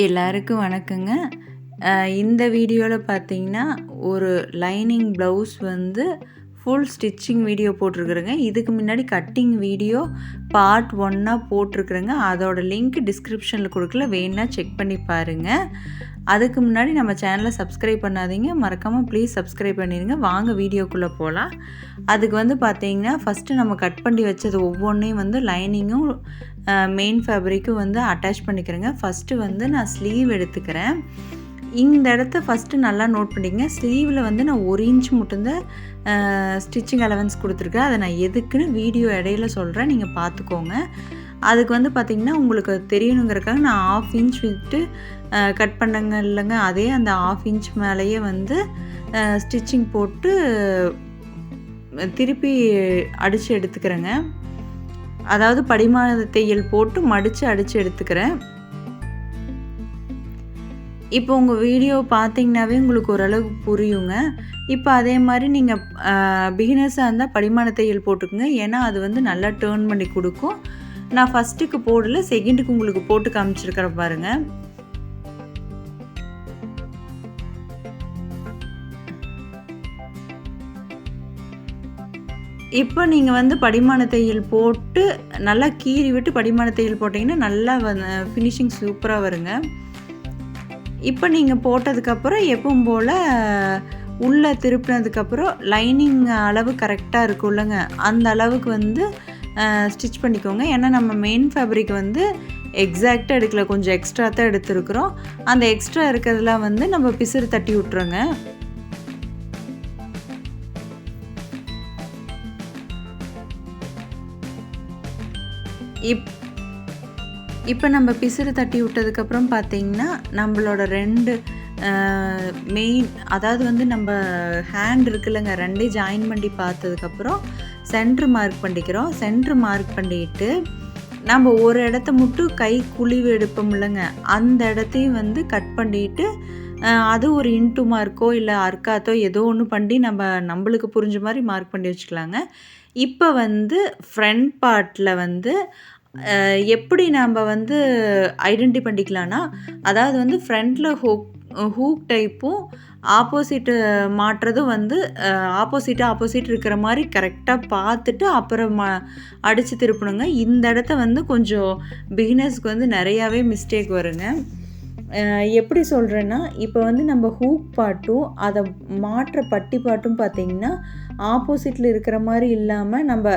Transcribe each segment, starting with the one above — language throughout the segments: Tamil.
எல்லாருக்கும் வணக்கங்க. இந்த வீடியோல பார்த்தீங்கன்னா, ஒரு லைனிங் ப்ளவுஸ் வந்து ஃபுல் ஸ்டிச்சிங் வீடியோ போட்டிருக்கிறேங்க. இதுக்கு முன்னாடி கட்டிங் வீடியோ பார்ட் 1ஆ போட்டிருக்கிறேங்க. அதோட லிங்க் டிஸ்கிரிப்ஷனில் கொடுக்கல. வேணுனா செக் பண்ணி பாருங்க. அதுக்கு முன்னாடி நம்ம சேனலை சப்ஸ்கிரைப் பண்ணாதீங்க. மறக்காமல் ப்ளீஸ் சப்ஸ்கிரைப் பண்ணிடுங்க. வாங்க வீடியோக்குள்ளே போகலாம். அதுக்கு வந்து பார்த்தீங்கன்னா, ஃபஸ்ட்டு நம்ம கட் பண்ணி வச்சது ஒவ்வொன்றையும் வந்து லைனிங்கும் மெயின் ஃபேப்ரிக்கும் வந்து அட்டாச் பண்ணிக்கிறேங்க. ஃபஸ்ட்டு வந்து நான் ஸ்லீவ் எடுத்துக்கிறேன். இந்த இடத்த ஃபஸ்ட்டு நல்லா நோட் பண்ணிக்கங்க. ஸ்லீவில் வந்து நான் 1 இன்ச் மட்டும்தான் ஸ்டிச்சிங் அலவன்ஸ் கொடுத்துருக்கேன். அதை நான் எதுக்குன்னு வீடியோ இடையில சொல்கிறேன், நீங்கள் பார்த்துக்கோங்க. அதுக்கு வந்து பார்த்திங்கன்னா, உங்களுக்கு தெரியணுங்கிறக்காக நான் 1/2 இன்ச் விட்டு கட் பண்ணங்க இல்லைங்க, அதே அந்த 1/2 இன்ச் மேலேயே வந்து ஸ்டிச்சிங் போட்டு திருப்பி அடித்து எடுத்துக்கிறேங்க. அதாவது படிமான தையல் போட்டு மடித்து அடித்து எடுத்துக்கிறேன். இப்போ உங்கள் வீடியோ பார்த்தீங்கன்னாவே உங்களுக்கு ஓரளவுக்கு புரியுங்க. இப்போ அதே மாதிரி நீங்கள் பிகினர்ஸாக இருந்தால் படிமான தையல் போட்டுக்குங்க. ஏன்னா அது வந்து நல்லா டேர்ன் பண்ணி கொடுக்கும். நான் ஃபஸ்ட்டுக்கு போடல, செகண்டுக்கு உங்களுக்கு போட்டு காமிச்சிருக்கிறேன் பாருங்கள். இப்போ நீங்கள் வந்து படிமான தையல் போட்டு நல்லா கீறி விட்டு படிமான தையல் போட்டிங்கன்னா நல்லா ஃபினிஷிங் சூப்பராக வருங்க. இப்போ நீங்கள் போட்டதுக்கப்புறம் எப்பவும் போல் உள்ளே திருப்பினதுக்கப்புறம் லைனிங் அளவு கரெக்டாக இருக்கும்லங்க, அந்த அளவுக்கு வந்து ஸ்டிச் பண்ணிக்கோங்க. ஏன்னா நம்ம மெயின் ஃபேப்ரிக் வந்து எக்ஸாக்டாக எடுக்கல, கொஞ்சம் எக்ஸ்ட்ரா தான் எடுத்துருக்குறோம். அந்த எக்ஸ்ட்ரா இருக்கிறதுலாம் வந்து நம்ம பிசுறு தட்டி விட்ருங்க. இப்போ நம்ம பிசுறு தட்டி விட்டதுக்கப்புறம் பார்த்திங்கன்னா, நம்மளோட 2 மெயின், அதாவது வந்து நம்ம ஹேண்ட் இருக்குல்லங்க, 2 ஜாயின் பண்ணி பார்த்ததுக்கப்புறம் சென்ட்ரு மார்க் பண்ணிக்கிறோம். சென்ட்ரு மார்க் பண்ணிவிட்டு நம்ம ஒரு இடத்த மட்டும் கை குழிவு எடுப்போம் இல்லைங்க, அந்த இடத்தையும் வந்து கட் பண்ணிவிட்டு அது ஒரு இன்ட்டு மார்க்கோ இல்லை அர்க்காத்தோ ஏதோ ஒன்று பண்ணி நம்மளுக்கு புரிஞ்ச மாதிரி மார்க் பண்ணி வச்சுக்கலாங்க. இப்போ வந்து ஃப்ரண்ட் பார்ட்டில் வந்து எப்படி நம்ம வந்து ஐடென்டி பண்ணிக்கலான்னா, அதாவது வந்து ஃப்ரண்ட்டில் ஹூக் டைப்பும் ஆப்போசிட்டு மாட்டுறதும் வந்து ஆப்போசிட் இருக்கிற மாதிரி கரெக்டாக பார்த்துட்டு அப்புறம் அடித்து திருப்பணுங்க. இந்த இடத்த வந்து கொஞ்சம் பிகினர்ஸ்க்கு வந்து நிறையாவே மிஸ்டேக் வருங்க. எப்படி சொல்கிறேன்னா, இப்போ வந்து நம்ம ஹூக் பாட்டும் அதை மாட்டுற பட்டி பாட்டும் பார்த்திங்கன்னா ஆப்போசிட்டில் இருக்கிற மாதிரி இல்லாமல் நம்ம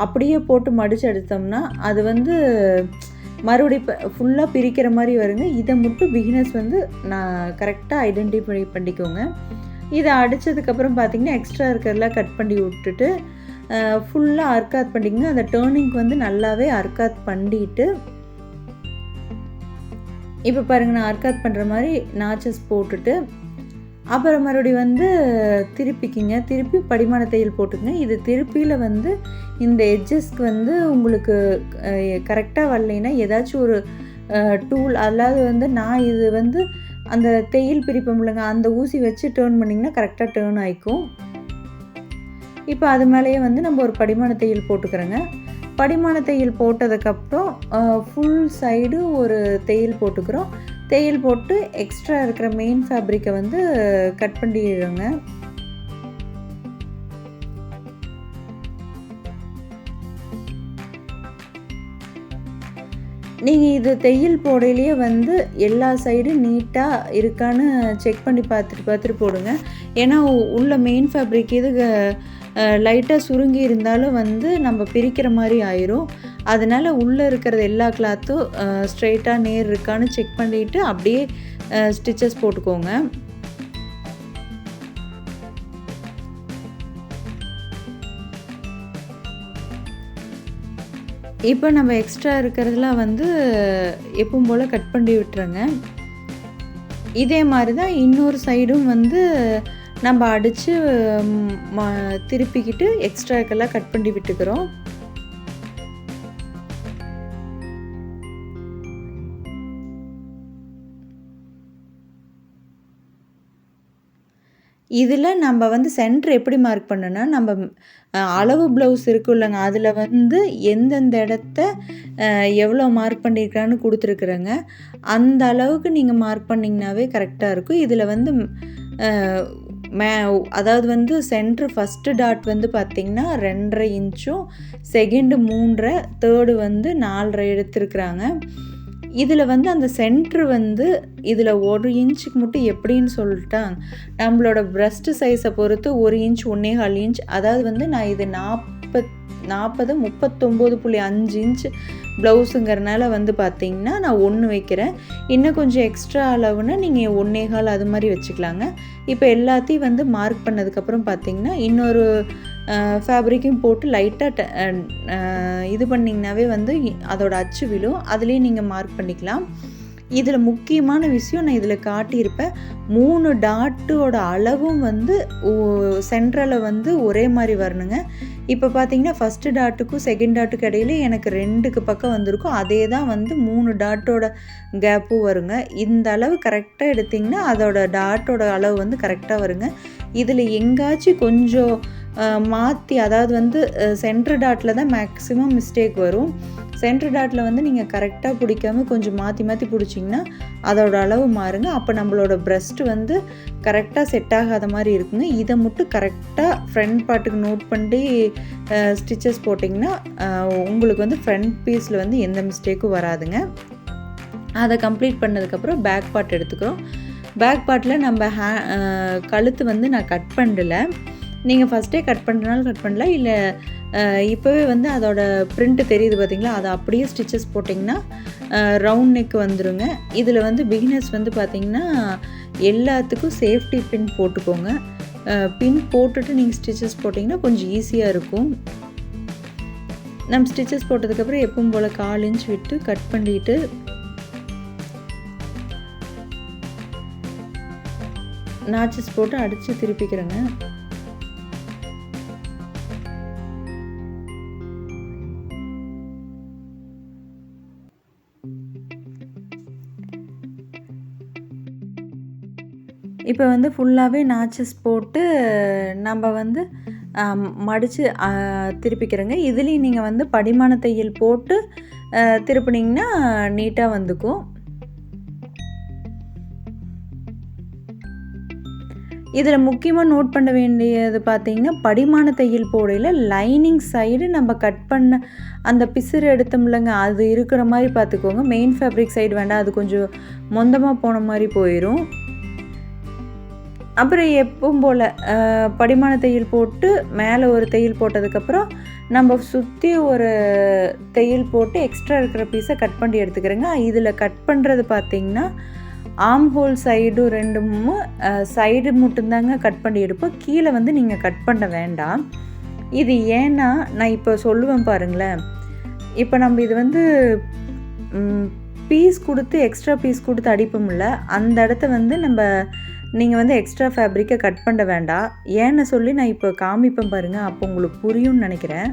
அப்படியே போட்டு மடித்து எடுத்தோம்னா அது வந்து மறுபடியும் ஃபுல்லாக பிரிக்கிற மாதிரி வருங்க. இதை மட்டும் பிகினர்ஸ் வந்து நான் கரெக்டாக ஐடென்டிஃபை பண்ணிக்கோங்க. இதை அடித்ததுக்கப்புறம் பார்த்திங்கன்னா எக்ஸ்ட்ரா இருக்கிறதெல்லாம் கட் பண்ணி விட்டுட்டு ஃபுல்லாக அர்க்காத் பண்ணிக்கோங்க. அந்த டேர்னிங்க்கு வந்து நல்லாவே அர்க்காத் பண்ணிட்டு இப்போ பாருங்கள், நான் அர்க்காத் பண்ணுற மாதிரி நாச்சஸ் போட்டுட்டு அப்புறம் மறுபடியும் வந்து திருப்பிக்கிங்க. திருப்பி படிமான தையல் போட்டுக்குங்க. இது திருப்பியில் வந்து இந்த எட்ஜஸ்க்கு வந்து உங்களுக்கு கரெக்டாக வரலைன்னா ஏதாச்சும் ஒரு டூல், அதாவது வந்து நான் இது வந்து அந்த தையல் பிரிப்போம் இல்லைங்க, அந்த ஊசி வச்சு டேர்ன் பண்ணிங்கன்னா கரெக்டாக டேர்ன் ஆகிக்கும். இப்போ அது மேலேயே வந்து நம்ம ஒரு படிமான தையல் போட்டுக்கிறோங்க. படிமான தையல் போட்டதுக்கப்புறம் ஃபுல் சைடு ஒரு தையல் போட்டுக்கிறோம். தையல் போட்டு எக்ஸ்ட்ரா இருக்கிற மெயின் ஃபேப்ரிக்கை வந்து கட் பண்ணிடுங்க. நீங்கள் இது தையல் போடையிலேயே வந்து எல்லா சைடும் நீட்டாக இருக்கான்னு செக் பண்ணி பார்த்துட்டு போடுங்க. ஏன்னா உள்ள மெயின் ஃபேப்ரிக் இது லைட்டாக சுருங்கி இருந்தாலும் வந்து நம்ம பிரிக்கிற மாதிரி ஆயிரும். அதனால் உள்ளே இருக்கிறது எல்லா கிளாத்தும் ஸ்ட்ரெயிட்டாக நேர் இருக்கான்னு செக் பண்ணிவிட்டு அப்படியே ஸ்டிச்சஸ் போட்டுக்கோங்க. இப்போ நம்ம எக்ஸ்ட்ரா இருக்கிறதுலாம் வந்து எப்பவும் போல் கட் பண்ணி விட்டுருங்க. இதே மாதிரி தான் இன்னொரு சைடும் வந்து நம்ம அடித்து திருப்பிக்கிட்டு எக்ஸ்ட்ராக்கெல்லாம் கட் பண்ணி விட்டுக்கிறோம். இதில நம்ம வந்து சென்டர் எப்படி மார்க் பண்ணணும்னா, நம்ம அளவு ப்ளவுஸ் இருக்குல்லங்க, அதில வந்து எந்தெந்த இடத்த எவ்வளோ மார்க் பண்ணியிருக்கான்னு குடுத்துருக்குறேங்க. அந்த அளவுக்கு நீங்க மார்க் பண்ணிங்கனாவே கரெக்ட்டா இருக்கும். இதில வந்து அ மே அதாவது வந்து சென்டர் ஃபர்ஸ்ட்டு டாட் வந்து பார்த்தீங்கன்னா, 2 1/2 இன்ச்சும், செகண்டு 3 1/2, தேர்டு வந்து 4 1/2 எடுத்திருக்கிறாங்க. இதில வந்து அந்த சென்டர் வந்து இதில 1 இன்ச்சுக்கு மட்டும் எப்படின்னு சொல்ட்டா, நம்மளோட பிரஸ்ட் சைஸை பொறுத்து 1 இன்ச் 1 1/4 இன்ச், அதாவது வந்து நான் இது 40 39.5 இன்ச் ப்ளவுஸுங்கிறனால வந்து பார்த்தீங்கன்னா, நான் 1 வைக்கிறேன். இன்னும் கொஞ்சம் எக்ஸ்ட்ரா அளவுனா நீங்கள் 1 1/4 அது மாதிரி வச்சுக்கலாங்க. இப்போ எல்லாத்தையும் வந்து மார்க் பண்ணதுக்கப்புறம் பார்த்தீங்கன்னா, இன்னொரு ஃபேப்ரிக்கையும் போட்டு லைட்டாக இது பண்ணிங்கனாவே வந்து அதோட அச்சு விழும். அதுலேயே நீங்கள் மார்க் பண்ணிக்கலாம். இதில் முக்கியமான விஷயம் நான் இதில் காட்டியிருப்பேன். 3 டாட்டோட அளவும் வந்து சென்ட்ரல வந்து ஒரே மாதிரி வரணுங்க. இப்போ பார்த்தீங்கன்னா, ஃபர்ஸ்ட்டு டாட்டுக்கும் செகண்ட் டாட்டுக்கும் இடையில எனக்கு 2க்கு பக்கம் வந்திருக்கும். அதே தான் வந்து 3 டாட்டோட கேப்பும் வருங்க. இந்த அளவு கரெக்டாக எடுத்திங்கன்னா, அதோட டாட்டோட அளவு வந்து கரெக்டாக வருங்க. இதில் எங்காச்சும் கொஞ்சம் மாற்றி, அதாவது வந்து சென்டர் டாட்டில் தான் மேக்ஸிமம் மிஸ்டேக் வரும். சென்டர் டாட்டில் வந்து நீங்கள் கரெக்டாக பிடிக்காம கொஞ்சம் மாற்றி மாற்றி பிடிச்சிங்கன்னா அதோட அளவு மாறுங்க. அப்போ நம்மளோட பிரஸ்ட் வந்து கரெக்டாக செட் ஆகாத மாதிரி இருக்குங்க. இதை மட்டும் கரெக்டாக ஃப்ரண்ட் பார்ட்டுக்கு நோட் பண்ணி ஸ்டிச்சஸ் போட்டிங்கன்னா உங்களுக்கு வந்து ஃப்ரண்ட் பீஸில் வந்து எந்த மிஸ்டேக்கும் வராதுங்க. அதை கம்ப்ளீட் பண்ணதுக்கப்புறம் பேக் பார்ட் எடுத்துக்கிறோம். பேக் பார்ட்டில் நம்ம கழுத்து வந்து நான் கட் பண்ணல. நீங்கள் ஃபஸ்ட்டே கட் பண்ணுறனாலும் கட் பண்ணலாம், இல்லை இப்போவே வந்து அதோட பிரிண்ட் தெரியுது பார்த்தீங்களா, அதை அப்படியே ஸ்டிச்சஸ் போட்டிங்கன்னா ரவுண்ட் நெக் வந்துருங்க. இதில் வந்து பிகினர்ஸ் வந்து பார்த்திங்கன்னா எல்லாத்துக்கும் சேஃப்டி பின் போட்டுக்கோங்க. பின் போட்டுட்டு நீங்கள் ஸ்டிச்சஸ் போட்டிங்கன்னா கொஞ்சம் ஈஸியாக இருக்கும். நம்ம ஸ்டிச்சஸ் போட்டதுக்கப்புறம் எப்பவும் போல் 1/4 இன்ச் விட்டு கட் பண்ணிவிட்டு நாச்சஸ் போட்டு அடித்து திருப்பிக்கிறேங்க. இப்போ வந்து ஃபுல்லாகவே நாச்சஸ் போட்டு நம்ம வந்து மடித்து திருப்பிக்கிறோங்க. இதுலேயும் நீங்கள் வந்து படிமான தையல் போட்டு திருப்பினீங்கன்னா நீட்டாக வந்துக்கும். இதில் முக்கியமாக நோட் பண்ண வேண்டியது பார்த்தீங்கன்னா, படிமான தையல் போடையில் லைனிங் சைடு நம்ம கட் பண்ண அந்த பிசுறு எடுத்தோம்லங்க, அது இருக்கிற மாதிரி பார்த்துக்கோங்க. மெயின் ஃபேப்ரிக் சைடு வேண்டாம், அது கொஞ்சம் மொந்தமாக போன மாதிரி போயிடும். அப்புறம் எப்பவும் போல் படிமான தையல் போட்டு மேலே ஒரு தையல் போட்டதுக்கப்புறம் நம்ம சுற்றி ஒரு தையல் போட்டு எக்ஸ்ட்ரா இருக்கிற பீஸை கட் பண்ணி எடுத்துக்கிறேங்க. இதில் கட் பண்ணுறது பார்த்திங்கன்னா ஆம் ஹோல் சைடும் 2 சைடு மட்டும்தாங்க கட் பண்ணி எடுப்போம். கீழே வந்து நீங்கள் கட் பண்ண வேண்டாம். இது ஏன்னா நான் இப்போ சொல்லுவேன் பாருங்களேன். இப்போ நம்ம இது வந்து பீஸ் கொடுத்து எக்ஸ்ட்ரா பீஸ் கொடுத்து அடிப்போம்ல, அந்த இடத்த வந்து நீங்கள் வந்து எக்ஸ்ட்ரா ஃபேப்ரிக்கை கட் பண்ண வேண்டாம். ஏன்னு சொல்லி நான் இப்போ காமிப்பேன் பாருங்கள், அப்போ உங்களுக்கு புரியும்னு நினைக்கிறேன்.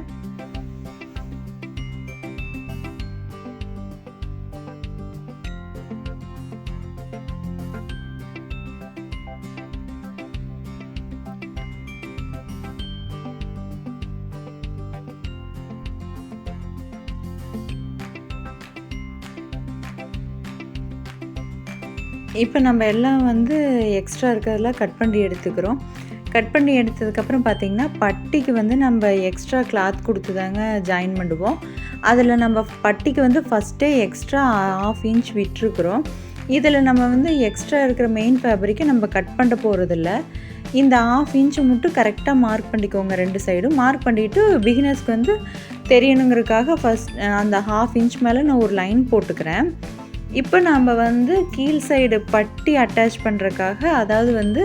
இப்போ நம்ம எல்லாம் வந்து எக்ஸ்ட்ரா இருக்கிறதெல்லாம் கட் பண்ணி எடுத்துக்கிறோம். கட் பண்ணி எடுத்ததுக்கப்புறம் பார்த்திங்கன்னா, பட்டிக்கு வந்து நம்ம எக்ஸ்ட்ரா கிளாத் கொடுத்து தாங்க ஜாயின் பண்ணுவோம். அதில் நம்ம பட்டிக்கு வந்து ஃபஸ்ட்டே எக்ஸ்ட்ரா 1/2 இன்ச் விட்டுருக்குறோம். இதில் நம்ம வந்து எக்ஸ்ட்ரா இருக்கிற மெயின் ஃபேப்ரிக்கை நம்ம கட் பண்ண போகிறதில்ல. இந்த 1/2 இன்ச்சு மட்டும் கரெக்டாக மார்க் பண்ணிக்கோங்க. 2 சைடும் மார்க் பண்ணிவிட்டு பிகினர்ஸ்க்கு வந்து தெரியணுங்கிறதுக்காக அந்த 1/2 இன்ச் மேலே நான் ஒரு லைன் போட்டுக்கிறேன். இப்போ நம்ம வந்து கீழ் சைடு பட்டி அட்டாச் பண்ணுறதுக்காக, அதாவது வந்து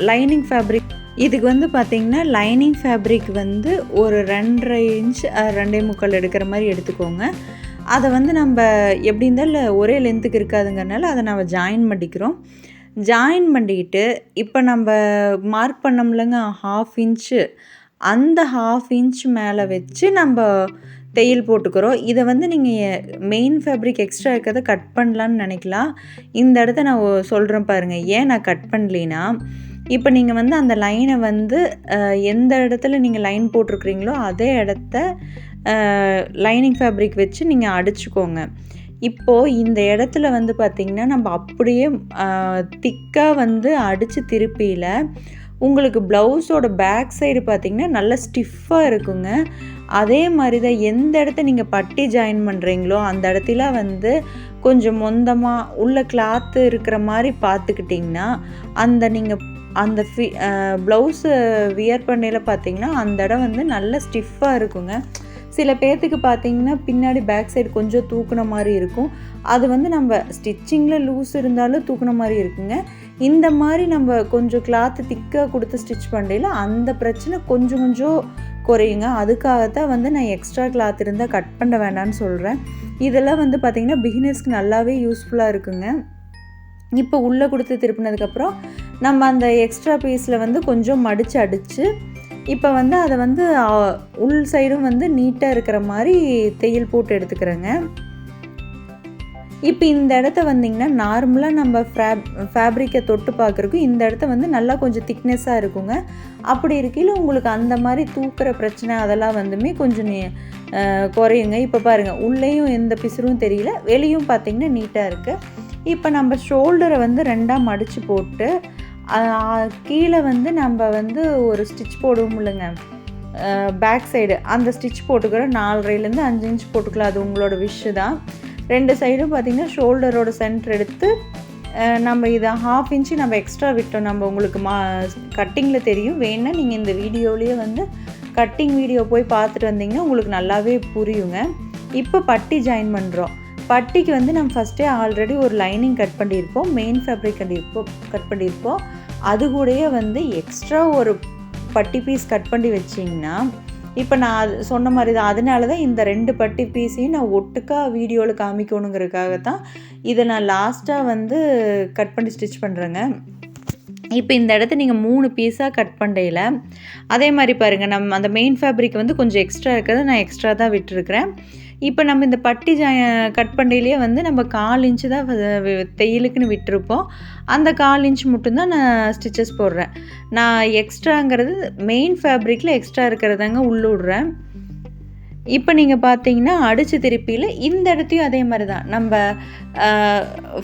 லைனிங் ஃபேப்ரிக், இதுக்கு வந்து பார்த்திங்கன்னா லைனிங் ஃபேப்ரிக் வந்து ஒரு 2 1/2 இன்ச் 2 1/4 எடுக்கிற மாதிரி எடுத்துக்கோங்க. அதை வந்து நம்ம எப்படி இருந்தாலும் ஒரே லென்த்துக்கு இருக்காதுங்கிறனால அதை நம்ம ஜாயின் பண்ணிக்கிறோம். ஜாயின் பண்ணிக்கிட்டு இப்போ நம்ம மார்க் பண்ணோம்லங்க 1/2 இன்ச்சு, அந்த 1/2 இன்ச் மேலே வச்சு நம்ம தையல் போட்டுக்கிறோம். இதை வந்து நீங்கள் மெயின் ஃபேப்ரிக் எக்ஸ்ட்ரா இருக்கிறத கட் பண்ணலான்னு நினைக்கலாம். இந்த இடத்த நான் சொல்கிறேன் பாருங்கள், ஏன் நான் கட் பண்ணலின்னா, இப்போ நீங்கள் வந்து அந்த லைனை வந்து எந்த இடத்துல நீங்கள் லைன் போட்டிருக்கிறீங்களோ அதே இடத்த லைனிங் ஃபேப்ரிக் வச்சு நீங்கள் அடிச்சுக்கோங்க. இப்போது இந்த இடத்துல வந்து பார்த்திங்கன்னா நம்ம அப்படியே திக்காக வந்து அடித்து திருப்பியில் உங்களுக்கு ப்ளவுஸோட பேக் சைடு பார்த்திங்கன்னா நல்லா ஸ்டிஃபாக இருக்குங்க. அதே மாதிரி தான் எந்த இடத்த நீங்கள் பட்டி ஜாயின் பண்ணுறீங்களோ அந்த இடத்துல வந்து கொஞ்சம் மொந்தமாக உள்ள கிளாத்து இருக்கிற மாதிரி பார்த்துக்கிட்டிங்கன்னா நீங்கள் அந்த ப்ளவுஸு வியர் பண்ணையில் பார்த்திங்கன்னா அந்த இடம் வந்து நல்ல ஸ்டிஃபாக இருக்குங்க. சில பேர்த்துக்கு பார்த்திங்கன்னா பின்னாடி பேக் சைடு கொஞ்சம் தூக்குன மாதிரி இருக்கும். அது வந்து நம்ம ஸ்டிச்சிங்கில் லூஸ் இருந்தாலும் தூக்குன மாதிரி இருக்குங்க. இந்த மாதிரி நம்ம கொஞ்சம் கிளாத்து திக்காக கொடுத்து ஸ்டிச் பண்ணையில் அந்த பிரச்சனை கொஞ்சம் கொஞ்சம் குறையுங்க. அதுக்காகத்தான் வந்து நான் எக்ஸ்ட்ரா கிளாத் இருந்தால் கட் பண்ண வேண்டாம்னு சொல்கிறேன். இதெல்லாம் வந்து பார்த்திங்கன்னா பிகினர்ஸ்க்கு நல்லாவே யூஸ்ஃபுல்லாக இருக்குங்க. இப்போ உள்ளே கொடுத்து திருப்பினதுக்கப்புறம் நம்ம அந்த எக்ஸ்ட்ரா பீஸில் வந்து கொஞ்சம் மடித்து அடித்து இப்போ வந்து அதை வந்து உள் சைடும் வந்து நீட்டாக இருக்கிற மாதிரி தையல் போட்டு எடுத்துக்கிறேங்க. இப்போ இந்த இடத்த வந்திங்கன்னா நார்மலாக நம்ம ஃபேப்ரிக்கை தொட்டு பார்க்குறக்கும் இந்த இடத்த வந்து நல்லா கொஞ்சம் திக்னஸாக இருக்குங்க. அப்படி இருக்கையில் உங்களுக்கு அந்த மாதிரி தூக்குற பிரச்சனை அதெல்லாம் வந்துமே கொஞ்சம் குறையுங்க. இப்போ பாருங்கள், உள்ளேயும் எந்த பிசுறும் தெரியல, வெளியும் பார்த்திங்கன்னா நீட்டாக இருக்குது. இப்போ நம்ம ஷோல்டரை வந்து 2ஆக மடித்து போட்டு கீழே வந்து நம்ம வந்து ஒரு ஸ்டிச் போடுவோம் இல்லைங்க பேக் சைடு, அந்த ஸ்டிச் போட்டுக்கிறோம். 4.5லேருந்து 5 இன்ச் போட்டுக்கலாம், அது உங்களோட விஷ் தான். 2 சைடும் பார்த்திங்கன்னா ஷோல்டரோட சென்டர் எடுத்து நம்ம இதை 1/2 இன்ச்சு நம்ம எக்ஸ்ட்ரா விட்டோம். நம்ம உங்களுக்கு கட்டிங்கில் தெரியும், வேணால் நீங்கள் இந்த வீடியோலேயே வந்து கட்டிங் வீடியோ போய் பார்த்துட்டு வந்தீங்கன்னா உங்களுக்கு நல்லாவே புரியுங்க. இப்போ பட்டி ஜாயின் பண்ணுறோம். பட்டிக்கு வந்து நம்ம ஃபஸ்ட்டே ஆல்ரெடி ஒரு லைனிங் கட் பண்ணியிருப்போம், மெயின் ஃபேப்ரிக் கட் பண்ணியிருப்போம். அது கூடயே வந்து எக்ஸ்ட்ரா ஒரு பட்டி பீஸ் கட் பண்ணி வச்சிங்கன்னா இப்போ நான் சொன்ன மாதிரி தான். அதனால தான் இந்த 2 பட்டி பீஸையும் நான் ஒட்டுக்கா வீடியோவில் காமிக்கணுங்கிறதுக்காக தான் இதை நான் லாஸ்ட்டாக வந்து கட் பண்ணி ஸ்டிச் பண்ணுறேங்க. இப்போ இந்த இடத்த நீங்கள் 3 பீஸாக கட் பண்ணையில் அதே மாதிரி பாருங்கள், நம்ம அந்த மெயின் ஃபேப்ரிக் வந்து கொஞ்சம் எக்ஸ்ட்ரா இருக்கிறத நான் எக்ஸ்ட்ரா தான் விட்டுருக்கிறேன். இப்போ நம்ம இந்த பட்டி கட் பண்ணையிலேயே வந்து நம்ம 1/4 இன்ச்சு தான் தையலுக்குன்னு விட்டுருப்போம். அந்த 1/4 இன்ச் மட்டும்தான் நான் ஸ்டிச்சஸ் போடுறேன். நான் எக்ஸ்ட்ராங்கிறது மெயின் ஃபேப்ரிக்கில் எக்ஸ்ட்ரா இருக்கிறதாங்க உள்ளே விட்றேன். இப்போ நீங்கள் பார்த்தீங்கன்னா அடித்து திருப்பியில் இந்த இடத்தையும் அதே மாதிரி தான் நம்ம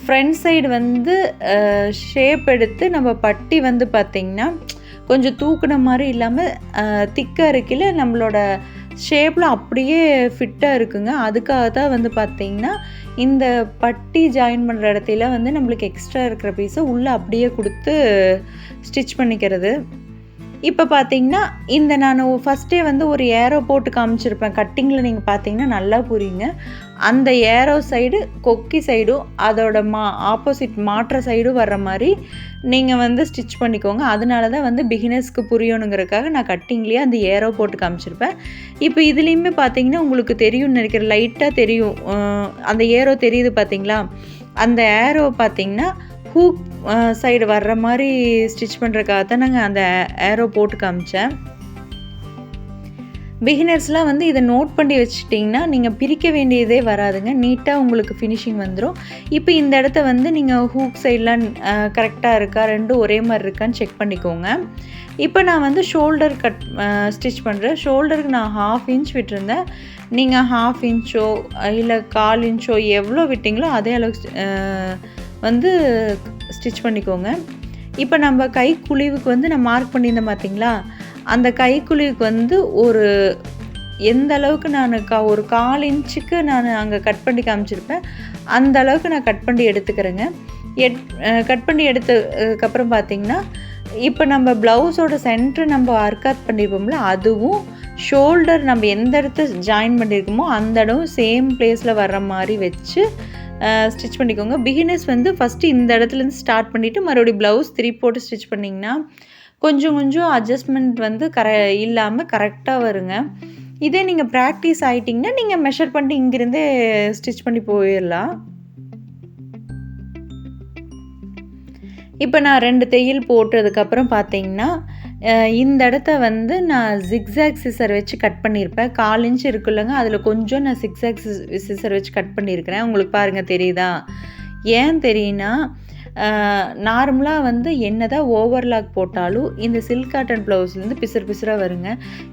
ஃப்ரண்ட் சைடு வந்து ஷேப் எடுத்து நம்ம பட்டி வந்து பார்த்திங்கன்னா கொஞ்சம் தூக்குன மாதிரி இல்லாமல் திக்காக இருக்கையில் நம்மளோட ஷேப்பில் அப்படியே ஃபிட்டாக இருக்குங்க. அதுக்காக தான் வந்து பார்த்திங்கன்னா இந்த பட்டி ஜாயின் பண்ணுற இடத்துல வந்து நம்மளுக்கு எக்ஸ்ட்ரா இருக்கிற பீஸை உள்ளே அப்படியே கொடுத்து ஸ்டிச் பண்ணிக்கிறது. இப்போ பார்த்திங்கன்னா இந்த நான் ஃபஸ்ட்டே வந்து ஒரு ஏரோ போட்டு காமிச்சிருப்பேன். கட்டிங்கில் நீங்கள் பார்த்தீங்கன்னா நல்லா புரியுங்க. அந்த ஏரோ சைடு கொக்கி சைடும் அதோட ஆப்போசிட் மாற்ற சைடும் வர்ற மாதிரி நீங்கள் வந்து ஸ்டிச் பண்ணிக்கோங்க. அதனால தான் வந்து பிகினர்ஸ்க்கு புரியணுங்கிறதுக்காக நான் கட்டிங்லேயே அந்த ஏரோ போட்டு காமிச்சிருப்பேன். இப்போ இதுலேயுமே பார்த்தீங்கன்னா உங்களுக்கு தெரியும்னு நினைக்கிறேன், லைட்டாக தெரியும். அந்த ஏரோ தெரியுது பார்த்தீங்களா? அந்த ஏரோ பார்த்தீங்கன்னா ஹூக் சைடு வர்ற மாதிரி ஸ்டிச் பண்ணுறதுக்காக தான் நாங்கள் அந்த ஏரோ போட்டு காமிச்சேன். பிகினர்ஸ்லாம் வந்து இதை நோட் பண்ணி வச்சுட்டிங்கன்னா நீங்கள் பிரிக்க வேண்டியதே வராதுங்க, நீட்டாக உங்களுக்கு ஃபினிஷிங் வந்துடும். இப்போ இந்த இடத்த வந்து நீங்கள் ஹூக் சைட்லாம் கரெக்டாக இருக்கா, ரெண்டும் ஒரே மாதிரி இருக்கான்னு செக் பண்ணிக்கோங்க. இப்போ நான் வந்து ஷோல்டர் ஸ்டிச் பண்ணுறேன். ஷோல்டருக்கு நான் 1/2 இன்ச் விட்டுருந்தேன். நீங்கள் 1/2 இன்ச்சோ இல்லை 1/4 இன்ச்சோ எவ்வளோ விட்டிங்களோ அதே அளவுக்கு வந்து ஸ்டிச் பண்ணிக்கோங்க. இப்போ நம்ம கை குழிவுக்கு வந்து நான் மார்க் பண்ணியிருந்தேன் பார்த்தீங்களா, அந்த கைக்குழிவுக்கு வந்து ஒரு எந்த அளவுக்கு நான் ஒரு 1/4 இன்ச்சுக்கு நான் அங்கே கட் பண்ணி காமிச்சிருப்பேன், அந்த அளவுக்கு நான் கட் பண்ணி எடுத்துக்கிறேங்க. கட் பண்ணி எடுத்ததுக்கப்புறம் பார்த்திங்கன்னா இப்போ நம்ம ப்ளவுஸோட சென்டர் நம்ம அர்க்காத் பண்ணியிருப்போம்ல, அதுவும் ஷோல்டர் நம்ம எந்த இடத்த ஜாயின் பண்ணியிருக்கோமோ அந்த இடம் சேம் பிளேஸில் வர்ற மாதிரி வச்சு ஸ்டிச் பண்ணிக்கோங்க. பிகினர்ஸ் வந்து ஃபஸ்ட்டு இந்த இடத்துலேருந்து ஸ்டார்ட் பண்ணிவிட்டு மறுபடியும் ப்ளவுஸ் 3 போட்டு ஸ்டிச் பண்ணிங்கன்னா கொஞ்சம் கொஞ்சம் அட்ஜஸ்ட்மெண்ட் வந்து இல்லாமல் கரெக்டாக வருங்க. இதே நீங்கள் ப்ராக்டிஸ் ஆகிட்டிங்கன்னா நீங்கள் மெஷர் பண்ணிட்டு இங்கேருந்தே ஸ்டிச் பண்ணி போயிடலாம். இப்போ நான் 2 தையல் போட்டதுக்கப்புறம் பார்த்தீங்கன்னா இந்த இடத்த வந்து நான் ஜிக்ஸாக் சிசர் வச்சு கட் பண்ணியிருப்பேன். 1/4 இன்ச் இருக்குல்லங்க, அதில் கொஞ்சம் நான் ஜிக்ஸாக் சிசர் வச்சு கட் பண்ணியிருக்கிறேன். உங்களுக்கு பாருங்கள் தெரியுதா? ஏன் தெரியுன்னா நார்மலாக வந்து என்னதான் ஓவர்லாக் போட்டாலும் இந்த சில்க் காட்டன் ப்ளவுஸ்லேருந்து பிசுறாக வருங்க.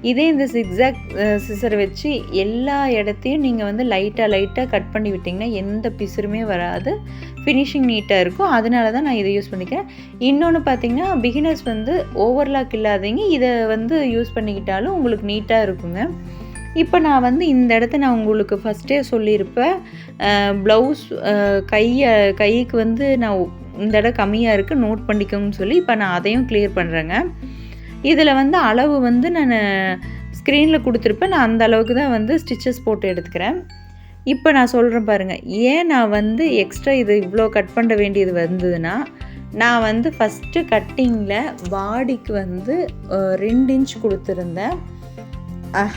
இதே இந்த சிக்ஸாக் சிசர் வச்சு எல்லா இடத்தையும் நீங்கள் வந்து லைட்டாக கட் பண்ணி விட்டிங்கன்னா எந்த பிசுறுமே வராது. ஃபினிஷிங் நீட்டாக இருக்கும். அதனால தான் நான் இதை யூஸ் பண்ணிக்கிறேன். இன்னொன்று பார்த்தீங்கன்னா பிகினர்ஸ் வந்து ஓவர்லாக் இல்லாதவங்க இதை வந்து யூஸ் பண்ணிக்கிட்டாலும் உங்களுக்கு நீட்டாக இருக்குங்க. இப்போ நான் வந்து இந்த இடத்த நான் உங்களுக்கு ஃபஸ்ட்டே சொல்லியிருப்பேன். ப்ளவுஸ் கைக்கு வந்து நான் இந்த இடம் கம்மியாக இருக்குது நோட் பண்ணிக்கோங்கன்னு சொல்லி இப்போ நான் அதையும் கிளியர் பண்ணுறேங்க. இதில் வந்து அளவு வந்து நான் ஸ்க்ரீனில் கொடுத்துருப்பேன். நான் அந்த அளவுக்கு தான் வந்து ஸ்டிச்சஸ் போட்டு எடுத்துக்கிறேன். இப்போ நான் சொல்கிறேன் பாருங்கள், ஏன் நான் வந்து எக்ஸ்ட்ரா இது இவ்வளோ கட் பண்ண வேண்டியது வந்ததுன்னா, நான் வந்து ஃபஸ்ட்டு கட்டிங்கில் பாடிக்கு வந்து 2 இன்ச் கொடுத்துருந்தேன்.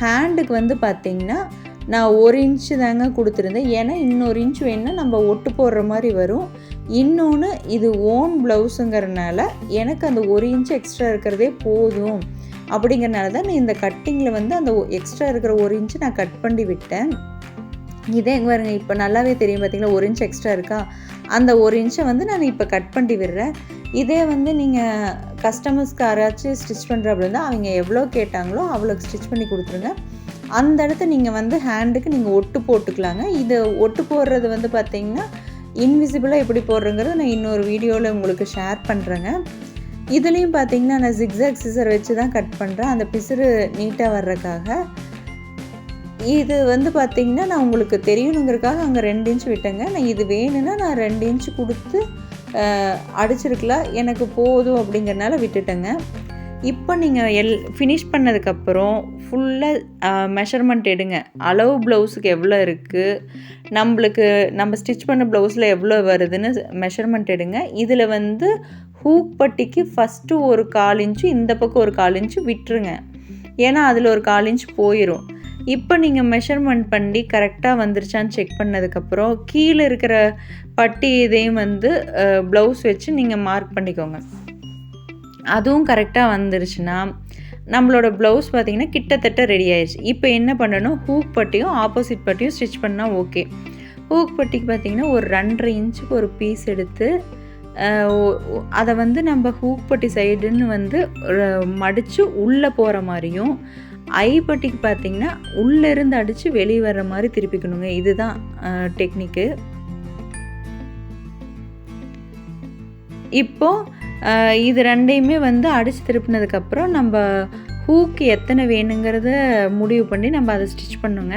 ஹேண்டுக்கு வந்து பார்த்திங்கன்னா நான் 1 இன்ச்சு தாங்க கொடுத்துருந்தேன். ஏன்னா இன்னொரு இன்ச் வேணுன்னா நம்ம ஒட்டு போடுற மாதிரி வரும். இன்னொன்று இது ஓன் ப்ளவுஸுங்கிறனால எனக்கு அந்த 1 இன்ச்சு எக்ஸ்ட்ரா இருக்கிறதே போதும் அப்படிங்கிறனால தான் நான் இந்த கட்டிங்கில் வந்து அந்த எக்ஸ்ட்ரா இருக்கிற 1 இன்ச்சு நான் கட் பண்ணி விட்டேன். இதே பாருங்க, இப்போ நல்லாவே தெரியும் பார்த்தீங்களா, 1 இன்ச் எக்ஸ்ட்ரா இருக்கா. அந்த 1 இன்ச்சை வந்து நான் இப்போ கட் பண்ணி விடுறேன். இதே வந்து நீங்கள் கஸ்டமர்ஸ்க்கு யாராச்சும் ஸ்டிச் பண்ணுற அப்படின்னா அவங்க எவ்வளோ கேட்டாங்களோ அவ்வளோக்கு ஸ்டிச் பண்ணி கொடுத்துருங்க. அந்த இடத்த நீங்கள் வந்து ஹேண்டுக்கு நீங்கள் ஒட்டு போட்டுக்கலாங்க. இது ஒட்டு போடுறது வந்து பார்த்திங்கன்னா இன்விசிபிளாக எப்படி போடுறங்கிறது நான் இன்னொரு வீடியோவில் உங்களுக்கு ஷேர் பண்ணுறேங்க. இதுலேயும் பார்த்திங்கன்னா நான் ஜிக்ஸாக் சிசர் வச்சு தான் கட் பண்ணுறேன், அந்த பிசுறு நீட்டாக வர்றதுக்காக. இது வந்து பார்த்திங்கன்னா நான் உங்களுக்கு தெரியணுங்கிறதுக்காக அங்கே 2 இன்ச் விட்டேங்க. நான் இது வேணும்னா நான் 2 இன்ச்சு கொடுத்து அடிச்சிருக்கலாம், எனக்கு போதும் அப்படிங்கிறனால விட்டுட்டேங்க. இப்போ நீங்கள் ஃபினிஷ் பண்ணதுக்கப்புறம் ஃபுல்லாக மெஷர்மெண்ட் எடுங்க. அளவு ப்ளவுஸுக்கு எவ்வளோ இருக்குது, நம்ம ஸ்டிச் பண்ண ப்ளவுஸில் எவ்வளோ வருதுன்னு மெஷர்மெண்ட் எடுங்க. இதில் வந்து ஹூக் பட்டிக்கு ஃபஸ்ட்டு ஒரு 1/4 இன்ச்சு, இந்த பக்கம் ஒரு 1/4 இன்ச்சு விட்டுருங்க. ஏன்னா அதில் ஒரு 1/4 இன்ச் போயிடும். இப்போ நீங்கள் மெஷர்மெண்ட் பண்ணி கரெக்டாக வந்துருச்சான்னு செக் பண்ணதுக்கப்புறம் கீழே இருக்கிற பட்டி இதையும் வந்து ப்ளவுஸ் வச்சு நீங்கள் மார்க் பண்ணிக்கோங்க. அதுவும் கரெக்டாக வந்துருச்சுன்னா நம்மளோட ப்ளவுஸ் பார்த்திங்கன்னா கிட்டத்தட்ட ரெடி ஆயிடுச்சு. இப்போ என்ன பண்ணணும், ஹூக் பட்டியும் ஆப்போசிட் பட்டியும் ஸ்டிச் பண்ணால் ஓகே. ஹூக் பட்டிக்கு பார்த்திங்கன்னா ஒரு 2.5 இன்ச்சுக்கு ஒரு பீஸ் எடுத்து அதை வந்து நம்ம ஹூக் பட்டி சைடுன்னு வந்து மடித்து உள்ளே போகிற மாதிரியும், ஐப்பட்டிக்கு பார்த்திங்கன்னா உள்ளேருந்து அடித்து வெளியே வர்ற மாதிரி திருப்பிக்கணுங்க. இதுதான் டெக்னிக்கு. இப்போது இது ரெண்டையுமே வந்து அடித்து திருப்பினதுக்கப்புறம் நம்ம ஹூக்கு எத்தனை வேணுங்கிறத முடிவு பண்ணி நம்ம அதை ஸ்டிச் பண்ணுங்க.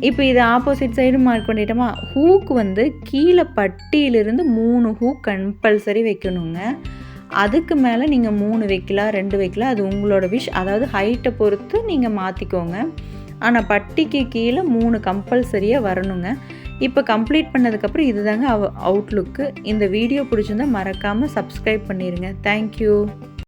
இப்போ இது ஆப்போசிட் சைடு மார்க் பண்ணிட்டோமா. ஹூக்கு வந்து கீழே பட்டியிலிருந்து 3 ஹூக் கம்பல்சரி வைக்கணுங்க. அதுக்கு மேலே நீங்கள் 3 வைக்கலாம், 2 வைக்கலாம், அது உங்களோட விஷ். அதாவது ஹைட்டை பொறுத்து நீங்கள் மாற்றிக்கோங்க. ஆனால் பட்டிக்கு கீழே 3 கம்பல்சரியாக வரணுங்க. இப்போ கம்ப்ளீட் பண்ணதுக்கப்புறம் இதுதாங்க அவுட்லுக்கு. இந்த வீடியோ பிடிச்சிருந்தால் மறக்காமல் சப்ஸ்கிரைப் பண்ணிடுங்க. தேங்க்யூ.